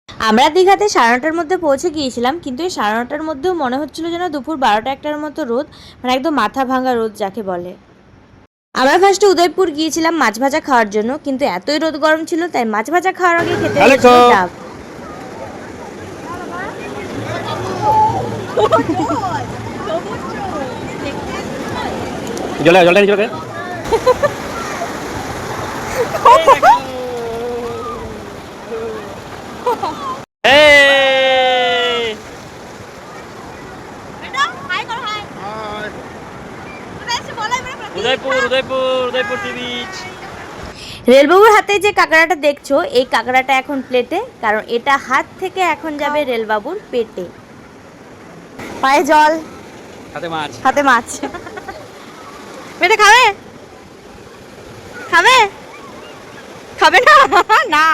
আমরা দীঘাতে 9:30টার মধ্যে পৌঁছে গিয়েছিলাম, কিন্তু এই 9:30টার মধ্যেও মনে হচ্ছিল যেন দুপুর 12টা-1টার মতো রোদ, মানে একদম মাথা ভাঙা রোদ যাকে বলে। আমরা ফার্স্টে উদয়পুর গিয়েছিলাম মাছ ভাজা খাওয়ার জন্য, কিন্তু এতই রোদ গরম ছিল তাই মাছ ভাজা খাওয়ার আগে খেতে হয়েছিল ডাব। জলটা নিচে রাখে। Udaipur sea beach. রেলবাবুর হাতে যে কাঁকড়াটা দেখছো, এই কাঁকড়াটা এখন প্লেটে, কারণ এটা হাত থেকে এখন যাবে রেলবাবুর পেটে। পায়ে জল, হাতে মাছ। বেটা খাবে? খাবে? খাবে না? না।